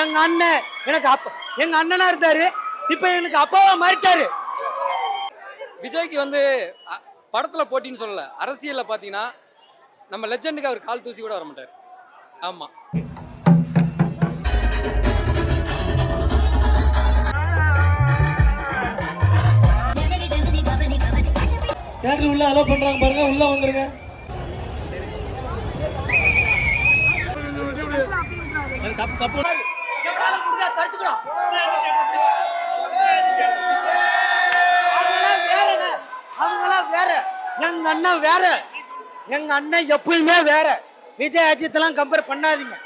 எங்க அண்ணன் எனக்கு அப்பா, எங்க அண்ணனா இருந்தாரு, இப்ப எனக்கு அப்பாவா மாறிட்டாரு. விஜய்க்கு வந்து படத்துல போட்டின்னு சொல்லல, அரசியல்ல பாத்தீங்கன்னா நம்ம லெஜெண்டுக்கு அவர் கால் தூசி கூட வர மாட்டார். ஆமா, தேட்டர் உள்ள அலோ பண்றாங்க பாருங்க, உள்ள வந்துருங்க. அவங்களாம் வேற, எங்க அண்ணன் வேற. எங்க அண்ணன் எப்பயுமே வேற. விஜய் அஜித் எல்லாம் கம்பேர் பண்ணாதீங்க.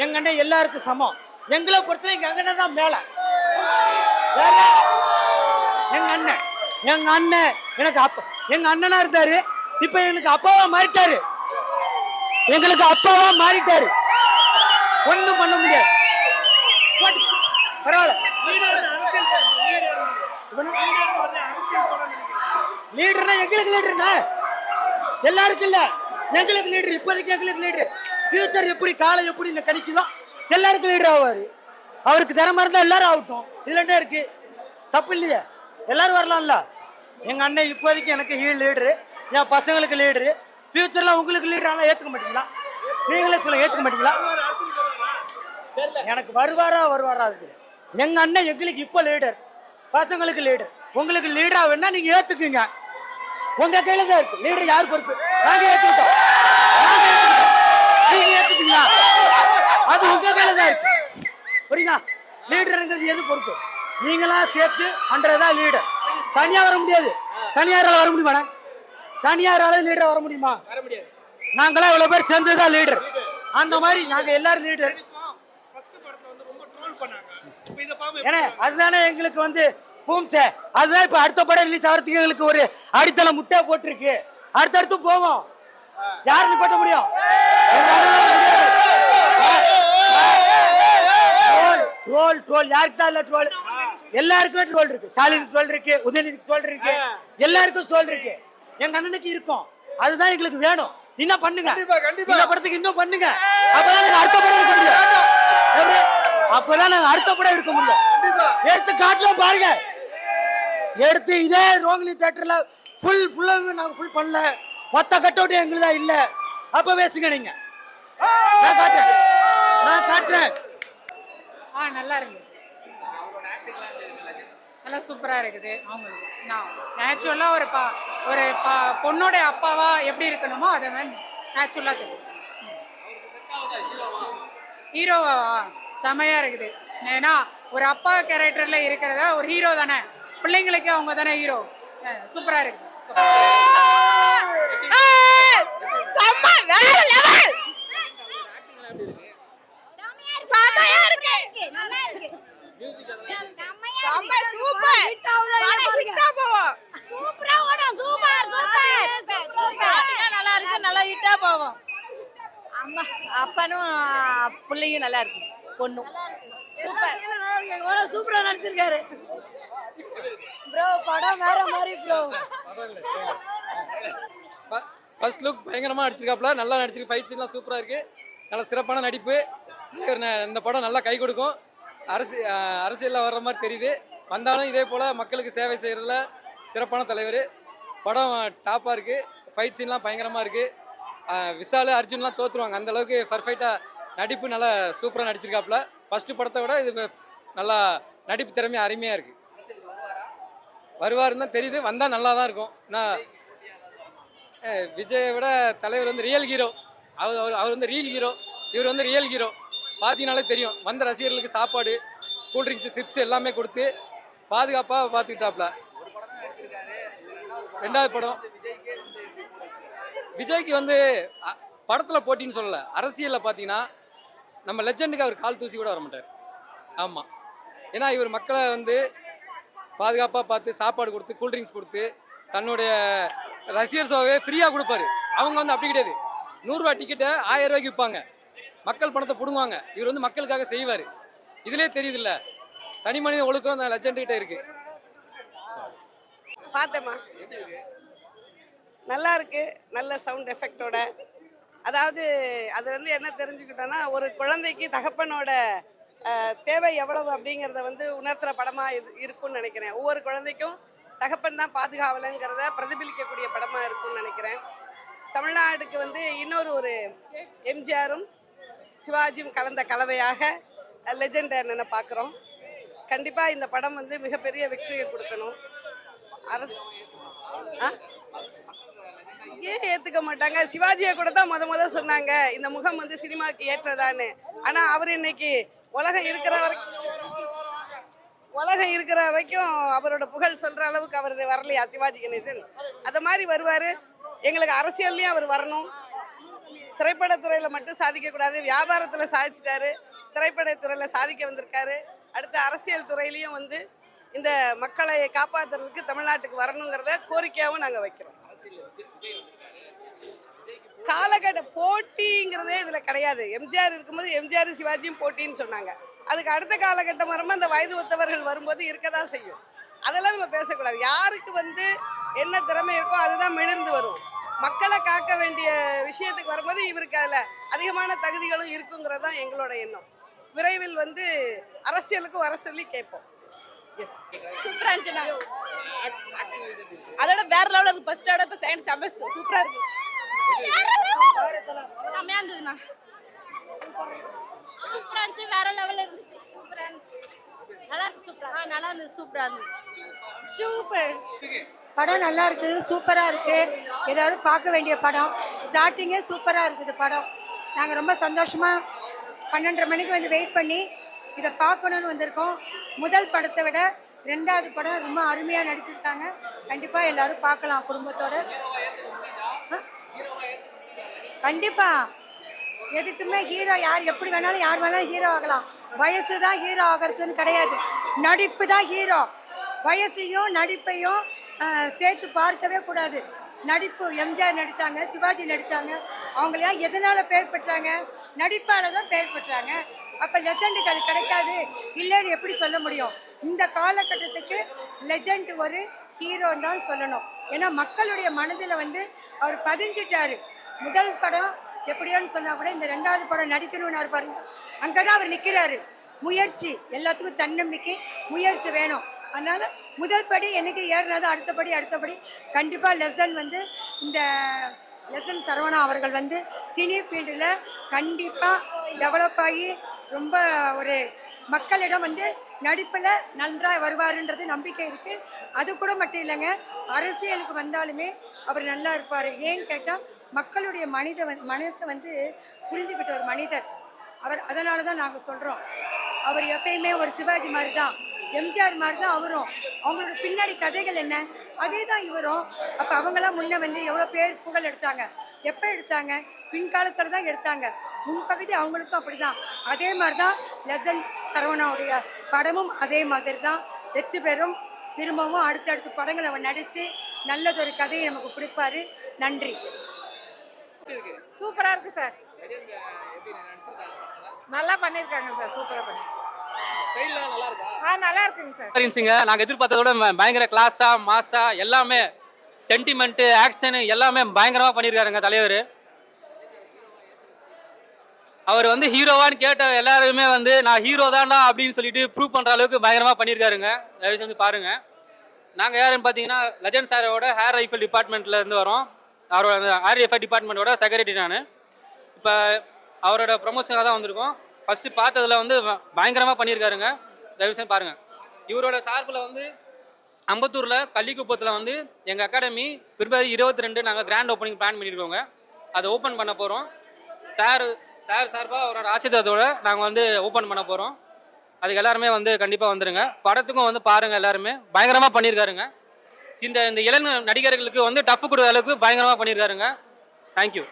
எங்க அண்ணன் எல்லாருக்கும் சமம். எங்களை பொறுத்தவரை எங்க அண்ணன் தான் மேல. வேற எங்க அண்ணன், எங்க அண்ணன் எனக்கு அப்பா, எங்க அண்ணனா இருந்தாரு, இப்ப எனக்கு அப்பாவா மாறிட்டாரு. எங்களுக்கு அப்பாவா மாறிட்டாரு. ஒண்ணும் பண்ண முடியாது. பரவாயில்ல. லீடர்னா எங்களுக்கு லீடர்னா எல்லாருக்கும் இல்ல, எங்களுக்கு லீடர். இப்போதைக்கு எங்களுக்கு லீடர். ஃபியூச்சர் எப்படி, காலம் எப்படி கணிக்குதோ எல்லாருக்கும் லீடர் ஆவாரு. அவருக்கு திறமை இருந்தா எல்லாரும் ஆகட்டும். இதுல என்ன இருக்கு, தப்பு இல்லையே, எல்லாரும் வரலாம்ல. எங்க அண்ணன் இப்போதைக்கு எனக்கு லீடரு, என் பசங்களுக்கு லீடரு. ஃபியூச்சர்ல உங்களுக்கு லீடர் ஆனா ஏத்துக்க மாட்டீங்களா? நீங்களே சொல்ல, ஏத்துக்க மாட்டீங்களா? எனக்கு வருவாரா இருக்குது. எங்க அண்ணன் எங்களுக்கு இப்போ லீடர், பசங்களுக்கு லீடர். உங்களுக்கு லீடரா வேணா நீங்க ஏத்துக்குங்க, உங்க கையில தான் இருக்கு. லீடர் யார் பொறுப்பு? நாங்க ஏத்துக்கிட்டோம். நீங்க ஏத்துக்கீங்களா? அது உங்க கையில தான் இருக்கு. புரியுதா? லீடர்ங்கிறது எது பொறுப்பு? நீங்களா சேர்த்து பண்றதா லீடர். தனியா வர முடியாது. தனியாரால வர முடியுமா? தனியாரால லீடர் வர முடியுமா? வர முடியாது. நாங்களா இவ்வளவு பேர் சேர்ந்ததுதான் லீடர். அந்த மாதிரி நாங்க எல்லாரும் லீடர். ஏன்னா அதுதானே எங்களுக்கு வந்து பூம்சே. அதுதான் இப்ப அடுத்த படம் ரிலீஸ் ஆகிறதுக்கு எங்களுக்கு ஒரு அடித்தளம் முட்டை போட்டிருக்கு. அடுத்தடுத்து போவோம். யார் நிப்பாட்ட முடியும்? ட்ரோல் யாருக்கு தான் இல்ல? ட்ரோல் எல்லாருக்குமே ட்ரோல் இருக்கு. ஸ்டாலின் ட்ரோல் இருக்கு, உதயநிதிக்கு ட்ரோல் இருக்கு, எல்லாருக்கும் ட்ரோல் இருக்கு. எங்க அண்ணனுக்கு இருக்கும். அதுதான் எங்களுக்கு வேணும். இன்னும் பண்ணுங்க, இந்த படத்துக்கு இன்னும் பண்ணுங்க. அப்பதான் நாங்க அடுத்த படம் எடுக்க முடியும். அப்பதான் நாங்க அடுத்த படம் எடுக்க முடியும். எடுத்து காட்டலாம் பாருங்க. எடுத்து இதே ரோகிணி தியேட்டர்ல ஃபுல்லாவே நாங்க ஃபுல் பண்ணல. மொத்த கட் அவுட் எங்களுதா இல்ல. அப்ப பேசுங்க நீங்க. நான் காட்டுறேன். நல்லா இருக்கு, நல்லா சூப்பரா இருக்குது. அவங்களுக்கு நான் நேச்சுரலா ஒரு பொண்ணோட அப்பாவா எப்படி இருக்கணுமோ அதை மாதிரி நேச்சுரலா தெரியும். ஹீரோவா செமையா இருக்குது. ஏன்னா ஒரு அப்பா கேரக்டர்ல இருக்கிறத ஒரு ஹீரோ தானே, பிள்ளைங்களுக்கு அவங்க தானே ஹீரோ. சூப்பரா இருக்கு. அப்பனும் பிள்ளையும் நல்லா இருக்கு, பொண்ணும் சூப்பரா நடிச்சிருக்காரு ப்ரோ. படம் வேற மாதிரி ப்ரோ. ஃபர்ஸ்ட் லுக் பயங்கரமா நடிச்சிருக்காப்ல, நல்லா நடிச்சிருக்கு. ஃபைட் சீன்லாம் சூப்பரா இருக்கு, நல்ல சிறப்பான நடிப்பு. இந்த படம் நல்லா கை கொடுக்கும். அரசியலில் வர்ற மாதிரி தெரியுது. வந்தாலும் இதே போல் மக்களுக்கு சேவை செய்கிறதுல சிறப்பான தலைவர். படம் டாப்பாக இருக்குது. ஃபைட் சீன்லாம் பயங்கரமாக இருக்குது. விஷால் அர்ஜுன்லாம் தோற்றுருவாங்க, அந்தளவுக்கு பர்ஃபெக்டாக நடிப்பு நல்லா சூப்பராக நடிச்சிருக்காப்புல. ஃபஸ்ட்டு படத்தை விட இது நல்லா நடிப்பு திறமை அருமையாக இருக்குது. வருவாருன்னு தான் தெரியுது, வந்தால் நல்லா தான் இருக்கும். நான் விஜயை விட தலைவர் வந்து ரியல் ஹீரோ. அவர் வந்து ரியல் ஹீரோ, இவர் வந்து ரியல் ஹீரோ. பார்த்தீங்கனாலே தெரியும். வந்த ரசிகர்களுக்கு சாப்பாடு, கூல்ட்ரிங்க்ஸு, சிப்ஸ் எல்லாமே கொடுத்து பாதுகாப்பாக பார்த்துக்கிட்டாப்புல. ரெண்டாவது படம் விஜய்க்கு வந்து படத்தில் போட்டின்னு சொல்லலை, அரசியலில் பார்த்தீங்கன்னா நம்ம லெஜெண்டுக்கு அவர் கால் தூசி கூட வர மாட்டார். ஆமாம், ஏன்னா இவர் மக்களை வந்து பாதுகாப்பாக பார்த்து சாப்பாடு கொடுத்து கூல்ட்ரிங்க்ஸ் கொடுத்து தன்னுடைய ரசிகர் ஷோவே ஃப்ரீயாக கொடுப்பாரு. அவங்க வந்து அப்படி கிடையாது, 100 ரூபா டிக்கெட்டை 1000 ரூபாய்க்கு விற்பாங்க. மக்கள் பணத்தை பிடுங்குவாங்க. இவர் வந்து மக்களுக்காக செய்வார். இதுலேயே தெரியுதுல்ல, தனி மனித ஒழுக்கம் அந்த லெஜெண்ட் இருக்கு. பார்த்தேம்மா, நல்லா இருக்கு, நல்ல சவுண்ட் எஃபெக்டோட. அதாவது அது வந்து என்ன தெரிஞ்சுக்கிட்டோன்னா, ஒரு குழந்தைக்கு தகப்பனோட தேவை எவ்வளவு அப்படிங்கிறத வந்து உணர்த்துற படமாக இருக்கும்னு நினைக்கிறேன். ஒவ்வொரு குழந்தைக்கும் தகப்பன் தான் பாதுகாவலங்கிறத பிரதிபலிக்கக்கூடிய படமாக இருக்கும்னு நினைக்கிறேன். தமிழ்நாடுக்கு வந்து இன்னொரு ஒரு எம்ஜிஆரும் சிவாஜியும் கலந்த கலவையாக லெஜெண்ட் அண்ணனை பார்க்குறோம். கண்டிப்பாக இந்த படம் வந்து மிகப்பெரிய வெற்றியை கொடுக்கணும். ஏன் ஏற்றுக்க மாட்டாங்க? சிவாஜியை கூட தான் முத சொன்னாங்க இந்த முகம் வந்து சினிமாவுக்கு ஏற்றதான்னு. ஆனால் அவர் இன்னைக்கு உலகம் இருக்கிற வரைக்கும் அவரோட புகழ் சொல்கிற அளவுக்கு அவர் வரலையா சிவாஜி கணேசன்? அது மாதிரி வருவார். எங்களுக்கு அரசியல்லையும் அவர் வரணும். திரைப்படத்துறையில் மட்டும் சாதிக்கக்கூடாது. வியாபாரத்தில் சாதிச்சிட்டாரு, திரைப்படத்துறையில் சாதிக்க வந்திருக்காரு. அடுத்த அரசியல் துறையிலையும் வந்து இந்த மக்களை காப்பாற்றுறதுக்கு தமிழ்நாட்டுக்கு வரணுங்கிறத கோரிக்கையாகவும் நாங்கள் வைக்கிறோம். காலகட்ட போட்டிங்கிறதே இதில் கிடையாது. எம்ஜிஆர் இருக்கும்போது எம்ஜிஆர் சிவாஜியும் போட்டின்னு சொன்னாங்க. அதுக்கு அடுத்த காலகட்டம் வரும்போது அந்த வயது ஒத்தவர்கள் வரும்போது இருக்க தான் செய்யும். அதெல்லாம் நம்ம பேசக்கூடாது. யாருக்கு வந்து என்ன திறமை இருக்கோ அதுதான் மிளிர்ந்து வரும். மக்களை காக்க வேண்டிய விஷயத்துக்கு வரும்போது இவருக்கு அதில் அதிகமான தகுதிகளும் இருக்குங்கிறது தான் எங்களோட எண்ணம். விரைவில் வந்து அரசியலுக்கு வர சொல்லி கேட்போம். எஸ், சூப்பரா இருந்துச்சுண்ணா. அதோட வேற லெவலில் இருக்கு. ஃபர்ஸ்டோட இப்போ செகண்ட் செம்ம சூப்பரா இருக்கு. செம்மையா இருந்ததுண்ணா. சூப்பரா இருந்துச்சு. வேற லெவலில் இருந்துச்சு. சூப்பரா இருந்துச்சு. நல்லா இருக்கு. சூப்பரா நல்லா இருந்தது. சூப்பரா இருந்தது. சூப்பர். படம் நல்லா இருக்குது, சூப்பராக இருக்குது. ஏதாவது பார்க்க வேண்டிய படம். ஸ்டார்டிங்கே சூப்பராக இருக்குது படம். நாங்கள் ரொம்ப சந்தோஷமாக 12:30 மணிக்கு வந்து வெயிட் பண்ணி இதை பார்க்கணுன்னு வந்திருக்கோம். முதல் படத்தை விட 2வது படம் ரொம்ப அருமையாக நடிச்சிருக்காங்க. கண்டிப்பாக எல்லோரும் பார்க்கலாம் குடும்பத்தோடு. கண்டிப்பாக எதுக்குமே ஹீரோ யார் எப்படி வேணாலும் யார் வேணாலும் ஹீரோ ஆகலாம். வயசு தான் ஹீரோ ஆகிறதுன்னு கிடையாது, நடிப்பு தான் ஹீரோ. வயசையும் நடிப்பையும் சேர்த்து பார்க்கவே கூடாது. நடிப்பு எம்ஜிஆர் நடித்தாங்க, சிவாஜி நடித்தாங்க. அவங்களாம் எதனால் பேர் பெற்றாங்க? நடிப்பால் தான் பேர் பெற்றாங்க. அப்போ லெஜெண்டுக்கு அது கிடைக்காது இல்லைன்னு எப்படி சொல்ல முடியும்? இந்த காலகட்டத்துக்கு லெஜெண்ட் ஒரு ஹீரோன்னு தான் சொல்லணும். ஏன்னா மக்களுடைய மனதில் வந்து அவர் பதிஞ்சிட்டாரு. முதல் படம் எப்படியோன்னு சொன்னால் கூட இந்த 2வது படம் நடிக்கணும்னு பாருங்க. அங்கே தான் அவர் நிற்கிறாரு. முயற்சி, எல்லாத்துக்கும் தன்னம்பிக்கை, முயற்சி வேணும். அதனால் முதல் படி என்னைக்கு ஏறினதோ அடுத்தபடி கண்டிப்பாக லெசன் வந்து இந்த லெசன் சரவணா அவர்கள் வந்து சினி ஃபீல்டில் கண்டிப்பாக டெவலப் ஆகி ரொம்ப ஒரு மக்களிடம் வந்து நடிப்பில் நன்றாக வருவாருன்றது நம்பிக்கை இருக்குது. அது கூட மட்டும் இல்லைங்க, அரசியலுக்கு வந்தாலுமே அவர் நல்லா இருப்பார். ஏன்னு கேட்டால் மக்களுடைய மனசை வந்து புரிஞ்சுக்கிட்ட ஒரு மனிதர் அவர். அதனால தான் நாங்கள் சொல்கிறோம், அவர் எப்பயுமே ஒரு சிவாஜி மாதிரி தான், எம்ஜிஆர் மாதிரி தான் அவரும். அவங்களோட பின்னாடி கதைகள் என்ன, அதே தான் இவரும். அப்போ அவங்களாம் முன்னே வந்து எவ்வளோ பேர் புகழ் எடுத்தாங்க, எப்போ எடுத்தாங்க? பின்காலத்தில் தான் எடுத்தாங்க. முன்பகுதி அவங்களுக்கும் அப்படி தான். அதே மாதிரி தான் லெஜண்ட் சரவணாவுடைய படமும் அதே மாதிரி தான் வெற்றி பெறும். திரும்பவும் அடுத்தடுத்த படங்கள் அவர் நடித்து நல்லதொரு கதையை நமக்கு கொடுப்பாரு. நன்றி. சூப்பராக இருக்குது சார். நல்லா பண்ணியிருக்காங்க சார். சூப்பராக பண்ணி நல்லா இருக்குங்க சார். நாங்கள் எதிர்பார்த்ததோட பயங்கர கிளாஸா மாஸா எல்லாமே சென்டிமெண்ட்டு ஆக்ஷனு எல்லாமே பயங்கரமாக பண்ணியிருக்காருங்க தலைவர். அவர் வந்து ஹீரோவான்னு கேட்ட எல்லாருமே வந்து நான் ஹீரோ தான்டா அப்படின்னு சொல்லிட்டு ப்ரூவ் பண்ணுற அளவுக்கு பயங்கரமாக பண்ணியிருக்காருங்க. தயவுசெய்து வந்து பாருங்கள். நாங்கள் யாருன்னு பார்த்தீங்கன்னா லெஜண்ட் சாரோட ஹேர் ரைஃபிள் டிபார்ட்மெண்ட்லேருந்து வரோம். அவரோட ஹேர் ரைஃபிள் டிபார்ட்மெண்ட்டோட செக்ரட்டரி நான். இப்போ அவரோட ப்ரொமோஷனாக தான் வந்திருக்கோம். ஃபஸ்ட்டு பார்த்ததில் வந்து பயங்கரமாக பண்ணியிருக்காருங்க. தயவுசெய்து பாருங்கள். இவரோட சார்பில் வந்து அம்பத்தூரில் கள்ளிக்குப்பத்தில் வந்து எங்கள் அகாடமி பிப்ரவரி 22 நாங்கள் கிராண்ட் ஓப்பனிங் பிளான் பண்ணியிருக்கோங்க. அதை ஓப்பன் பண்ண போகிறோம். சார் சார்பாக அவரோட ஆசிரியத்தோடு நாங்கள் வந்து ஓப்பன் பண்ண போகிறோம். அதுக்கு எல்லாருமே வந்து கண்டிப்பாக வந்துடுங்க. படத்துக்கும் வந்து பாருங்கள். எல்லாருமே பயங்கரமாக பண்ணியிருக்காருங்க. இந்த இளம் நடிகர்களுக்கு வந்து டஃப் கொடுக்குற அளவுக்கு பயங்கரமாக பண்ணியிருக்காருங்க. தேங்க்யூ.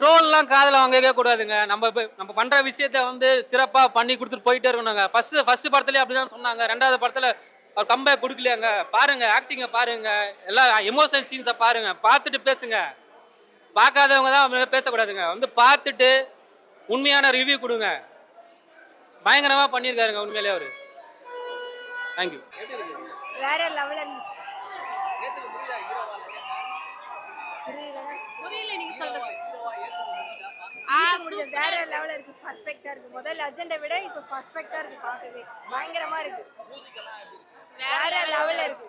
ட்ரோல்லாம் காதில் வாங்க கேட்கக்கூடாதுங்க. நம்ம பண்ணுற விஷயத்த வந்து சிறப்பாக பண்ணி கொடுத்துட்டு போயிட்டே இருக்கணுங்க. ஃபஸ்ட்டு படத்துலேயே அப்படி தான் சொன்னாங்க. 2வது படத்தில் அவர் கம்பேக் கொடுக்கலையாங்க. பாருங்கள், ஆக்டிங்கை பாருங்கள், எல்லா எமோஷனல் சீன்ஸை பாருங்கள், பார்த்துட்டு பேசுங்க. பார்க்காதவங்க தான் பேசக்கூடாதுங்க. வந்து பார்த்துட்டு உண்மையான ரிவ்யூ கொடுங்க. பயங்கரமாக பண்ணியிருக்காருங்க உண்மையிலே அவர். தேங்க்யூ. வேற லெவலில் இருந்துச்சு. புரியல நீங்க சொல்றது. வேற லெவல்ல இருக்கு, பர்ஃபெக்ட்டா இருக்கு. முதல்ல அஜெண்டை விட இப்ப பர்ஃபெக்ட்டா இருக்கு, பார்க்கவே பயங்கரமா இருக்கு, வேற லெவல்ல இருக்கு.